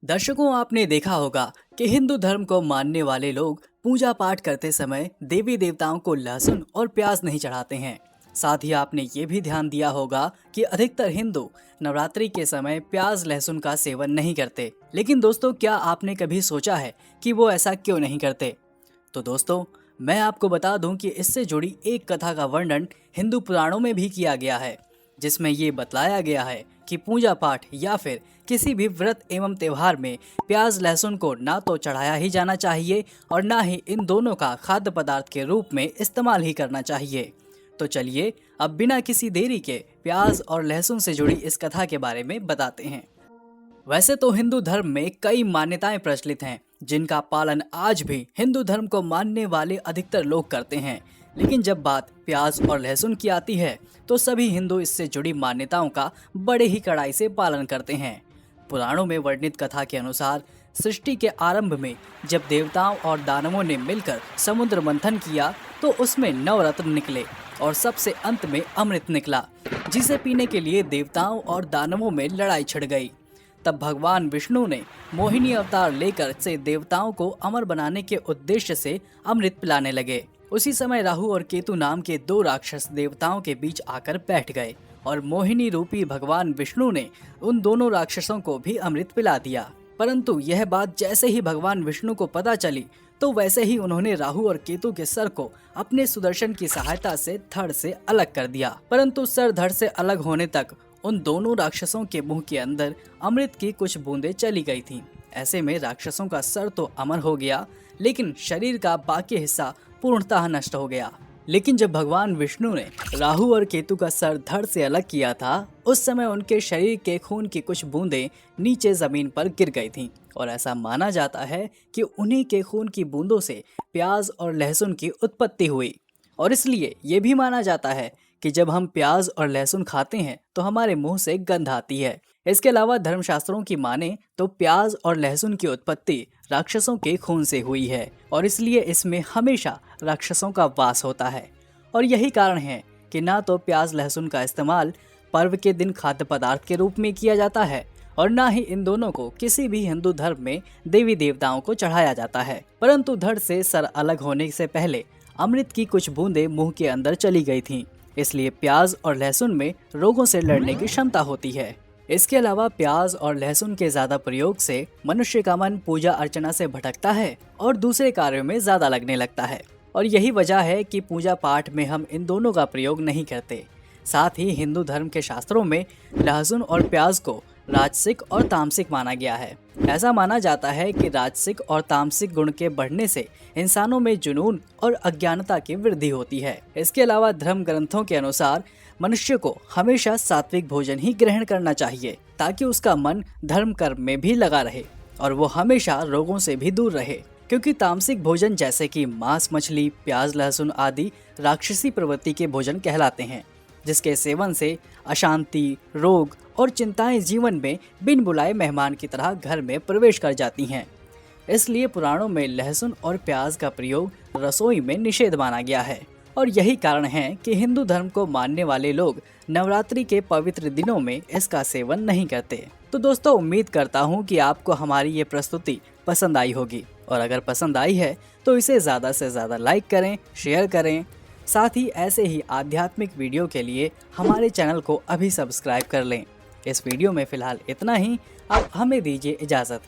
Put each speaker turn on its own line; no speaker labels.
दर्शकों, आपने देखा होगा कि हिंदू धर्म को मानने वाले लोग पूजा पाठ करते समय देवी देवताओं को लहसुन और प्याज नहीं चढ़ाते हैं। साथ ही आपने ये भी ध्यान दिया होगा कि अधिकतर हिंदू नवरात्रि के समय प्याज लहसुन का सेवन नहीं करते। लेकिन दोस्तों, क्या आपने कभी सोचा है कि वो ऐसा क्यों नहीं करते? तो दोस्तों, मैं आपको बता दूं कि इससे जुड़ी एक कथा का वर्णन हिंदू पुराणों में भी किया गया है, जिसमें ये बतलाया गया है कि पूजा पाठ या फिर किसी भी व्रत एवं त्योहार में प्याज लहसुन को ना तो चढ़ाया ही जाना चाहिए और ना ही इन दोनों का खाद्य पदार्थ के रूप में इस्तेमाल ही करना चाहिए। तो चलिए अब बिना किसी देरी के प्याज और लहसुन से जुड़ी इस कथा के बारे में बताते हैं। वैसे तो हिंदू धर्म में कई मान्यताएं प्रचलित हैं, जिनका पालन आज भी हिंदू धर्म को मानने वाले अधिकतर लोग करते हैं। लेकिन जब बात प्याज और लहसुन की आती है तो सभी हिंदू इससे जुड़ी मान्यताओं का बड़े ही कड़ाई से पालन करते हैं। पुराणों में वर्णित कथा के अनुसार सृष्टि के आरंभ में जब देवताओं और दानवों ने मिलकर समुद्र मंथन किया तो उसमें नवरत्न निकले और सबसे अंत में अमृत निकला, जिसे पीने के लिए देवताओं और दानवों में लड़ाई छिड़ गई। तब भगवान विष्णु ने मोहिनी अवतार लेकर से देवताओं को अमर बनाने के उद्देश्य से अमृत पिलाने लगे। उसी समय राहु और केतु नाम के दो राक्षस देवताओं के बीच आकर बैठ गए और मोहिनी रूपी भगवान विष्णु ने उन दोनों राक्षसों को भी अमृत पिला दिया। परंतु यह बात जैसे ही भगवान विष्णु को पता चली तो वैसे ही उन्होंने राहु और केतु के सर को अपने सुदर्शन की सहायता से धड़ से अलग कर दिया। परंतु सर धड़ से अलग होने तक उन दोनों राक्षसों के मुंह के अंदर अमृत की कुछ बूंदें चली गई थीं। ऐसे में राक्षसों का सर तो अमर हो गया, लेकिन शरीर का बाकी हिस्सा पूर्णतः नष्ट हो गया। लेकिन जब भगवान विष्णु ने राहु और केतु का सर धड़ से अलग किया था, उस समय उनके शरीर के खून की कुछ बूंदें नीचे जमीन पर गिर गई थीं और ऐसा माना जाता है कि उन्हीं के खून की बूंदों से प्याज और लहसुन की उत्पत्ति हुई। और इसलिए ये भी माना जाता है कि जब हम प्याज और लहसुन खाते हैं तो हमारे मुंह से गंध आती है। इसके अलावा धर्मशास्त्रों की माने तो प्याज और लहसुन की उत्पत्ति राक्षसों के खून से हुई है और इसलिए इसमें हमेशा राक्षसों का वास होता है। और यही कारण है कि ना तो प्याज लहसुन का इस्तेमाल पर्व के दिन खाद्य पदार्थ के रूप में किया जाता है और ना ही इन दोनों को किसी भी हिंदू धर्म में देवी देवताओं को चढ़ाया जाता है। परंतु धड़ से सर अलग होने से पहले अमृत की कुछ बूंदें मुंह के अंदर चली गई थीं, इसलिए प्याज और लहसुन में रोगों से लड़ने की क्षमता होती है। इसके अलावा प्याज और लहसुन के ज्यादा प्रयोग से मनुष्य का मन पूजा अर्चना से भटकता है और दूसरे कार्यों में ज्यादा लगने लगता है। और यही वजह है कि पूजा पाठ में हम इन दोनों का प्रयोग नहीं करते। साथ ही हिंदू धर्म के शास्त्रों में लहसुन और प्याज को राजसिक और तामसिक माना गया है। ऐसा माना जाता है कि राजसिक और तामसिक गुण के बढ़ने से इंसानों में जुनून और अज्ञानता की वृद्धि होती है। इसके अलावा धर्म ग्रंथों के अनुसार मनुष्य को हमेशा सात्विक भोजन ही ग्रहण करना चाहिए, ताकि उसका मन धर्म कर्म में भी लगा रहे और वो हमेशा रोगों से भी दूर रहे। क्योंकि तामसिक भोजन जैसे कि मांस मछली प्याज लहसुन आदि राक्षसी प्रवृत्ति के भोजन कहलाते हैं, जिसके सेवन से अशांति, रोग और चिंताएं जीवन में बिन बुलाए मेहमान की तरह घर में प्रवेश कर जाती हैं। इसलिए पुराणों में लहसुन और प्याज का प्रयोग रसोई में निषेध माना गया है और यही कारण है कि हिंदू धर्म को मानने वाले लोग नवरात्रि के पवित्र दिनों में इसका सेवन नहीं करते। तो दोस्तों, उम्मीद करता हूँ कि आपको हमारी ये प्रस्तुति पसंद आई होगी और अगर पसंद आई है तो इसे ज़्यादा से ज़्यादा लाइक करें, शेयर करें। साथ ही ऐसे ही आध्यात्मिक वीडियो के लिए हमारे चैनल को अभी सब्सक्राइब कर लें। इस वीडियो में फ़िलहाल इतना ही। अब हमें दीजिए इजाज़त।